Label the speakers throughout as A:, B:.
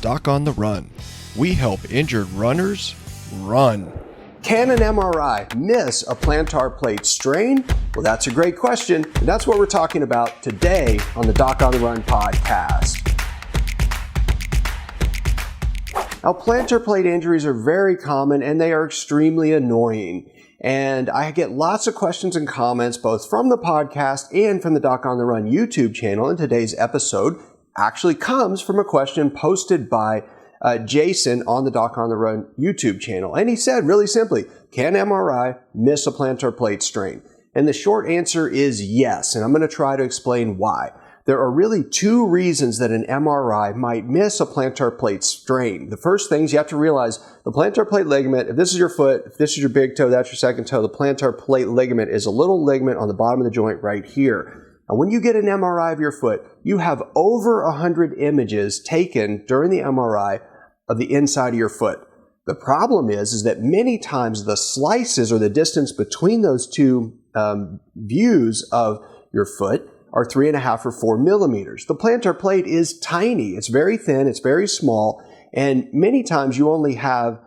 A: Doc on the Run. We help injured runners run.
B: Can an MRI miss a plantar plate strain? Well, that's a great question, and that's what we're talking about today on the Doc on the Run podcast. Now, plantar plate injuries are very common and they are extremely annoying. And I get lots of questions and comments both from the podcast and from the Doc on the Run YouTube channel. And today's episode actually comes from a question posted by Jason on the Doc on the Run YouTube channel. And he said really simply, can MRI miss a plantar plate strain? And the short answer is yes. And I'm going to try to explain why. There are really two reasons that an MRI might miss a plantar plate strain. The first thing is you have to realize the plantar plate ligament, if this is your foot, if this is your big toe, that's your second toe, the plantar plate ligament is a little ligament on the bottom of the joint right here. Now, when you get an MRI of your foot, you have over 100 images taken during the MRI of the inside of your foot. The problem is that many times the slices or the distance between those two views of your foot are 3.5 or 4 millimeters. The plantar plate is tiny. It's very thin. It's very small. And many times you only have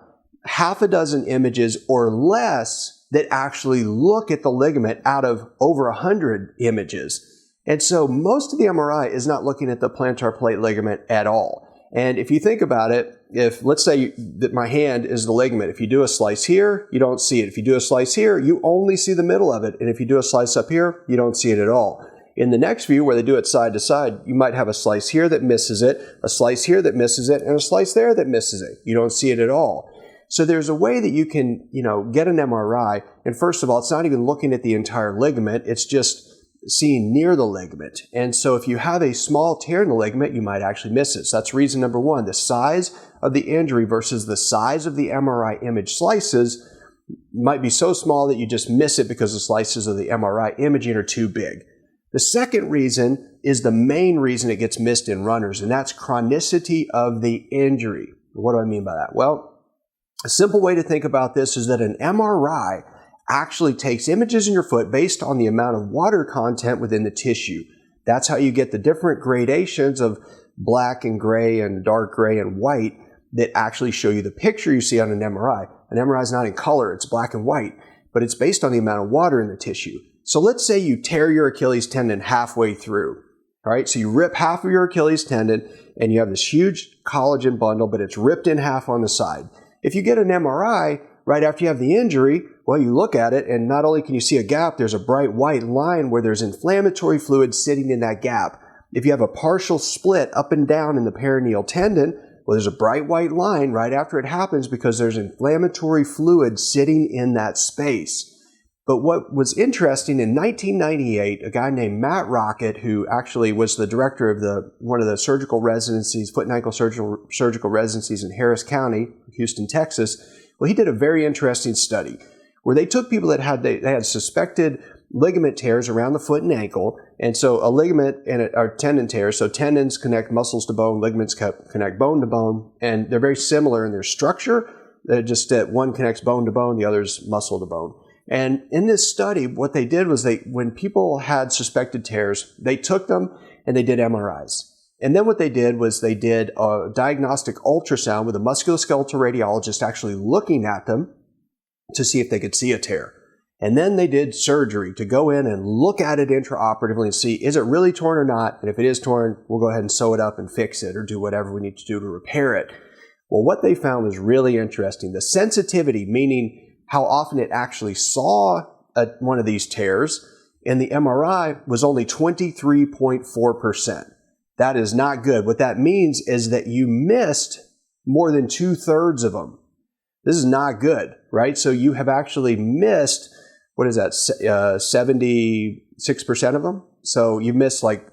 B: half a dozen images or less that actually look at the ligament out of over 100 images. And so most of the MRI is not looking at the plantar plate ligament at all. And if you think about it, if let's say that my hand is the ligament, if you do a slice here, you don't see it. If you do a slice here, you only see the middle of it. And if you do a slice up here, you don't see it at all. In the next view, where they do it side to side, you might have a slice here that misses it, a slice here that misses it, and a slice there that misses it. You don't see it at all. So there's a way that you can, get an MRI. And first of all, it's not even looking at the entire ligament. It's just seeing near the ligament. And so if you have a small tear in the ligament, you might actually miss it. So that's reason number one. The size of the injury versus the size of the MRI image slices might be so small that you just miss it because the slices of the MRI imaging are too big. The second reason is the main reason it gets missed in runners, and that's chronicity of the injury. What do I mean by that? Well, a simple way to think about this is that an MRI actually takes images in your foot based on the amount of water content within the tissue. That's how you get the different gradations of black and gray and dark gray and white that actually show you the picture you see on an MRI. An MRI is not in color, it's black and white, but it's based on the amount of water in the tissue. So let's say you tear your Achilles tendon halfway through, all right? So you rip half of your Achilles tendon and you have this huge collagen bundle, but it's ripped in half on the side. If you get an MRI right after you have the injury, well, you look at it and not only can you see a gap, there's a bright white line where there's inflammatory fluid sitting in that gap. If you have a partial split up and down in the peroneal tendon, well, there's a bright white line right after it happens because there's inflammatory fluid sitting in that space. But what was interesting, in 1998, a guy named Matt Rocket, who actually was the director of one of the surgical residencies, foot and ankle surgical residencies in Harris County, Houston, Texas, well, he did a very interesting study where they took people that had suspected ligament tears around the foot and ankle, and so a ligament or tendon tears, so tendons connect muscles to bone, ligaments connect bone to bone, and they're very similar in their structure. They're just that one connects bone to bone, the other's muscle to bone. And in this study, what they did was when people had suspected tears, they took them and they did MRIs. And then what they did was they did a diagnostic ultrasound with a musculoskeletal radiologist actually looking at them to see if they could see a tear. And then they did surgery to go in and look at it intraoperatively and see, is it really torn or not? And if it is torn, we'll go ahead and sew it up and fix it or do whatever we need to do to repair it. Well, what they found was really interesting. The sensitivity, meaning how often it actually saw one of these tears in the MRI, was only 23.4%. That is not good. What that means is that you missed more than 2/3 of them. This is not good, right? So you have actually missed, 76% of them? So you missed like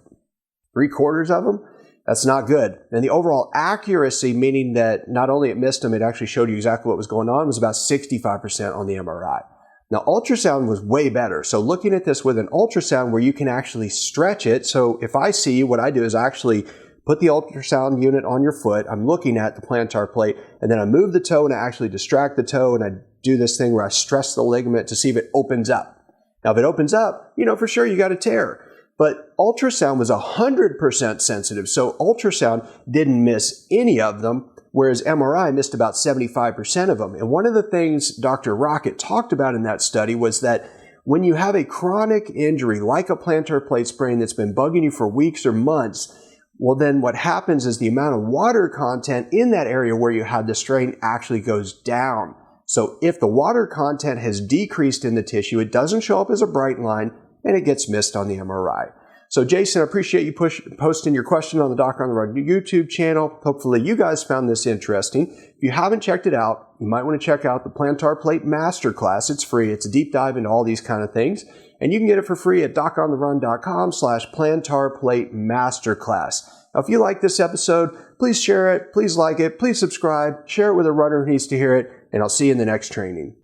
B: 3/4 of them? That's not good. And the overall accuracy, meaning that not only it missed them, it actually showed you exactly what was going on, was about 65% on the MRI. Now, ultrasound was way better. So looking at this with an ultrasound where you can actually stretch it. So if I see, what I do is I actually put the ultrasound unit on your foot. I'm looking at the plantar plate, and then I move the toe and I actually distract the toe, and I do this thing where I stress the ligament to see if it opens up. Now, if it opens up, for sure you got a tear. but ultrasound was 100% sensitive. So ultrasound didn't miss any of them, whereas MRI missed about 75% of them. And one of the things Dr. Rocket talked about in that study was that when you have a chronic injury like a plantar plate sprain that's been bugging you for weeks or months, well, then what happens is the amount of water content in that area where you had the strain actually goes down. So if the water content has decreased in the tissue, it doesn't show up as a bright line and it gets missed on the MRI. So Jason, I appreciate you posting your question on the Doc on the Run YouTube channel. Hopefully you guys found this interesting. If you haven't checked it out, you might want to check out the Plantar Plate Masterclass. It's free. It's a deep dive into all these kind of things. And you can get it for free at docontherun.com/Plantar Plate Masterclass. Now, if you like this episode, please share it, please like it, please subscribe, share it with a runner who needs to hear it, and I'll see you in the next training.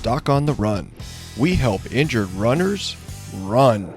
A: Doc on the Run. We help injured runners run.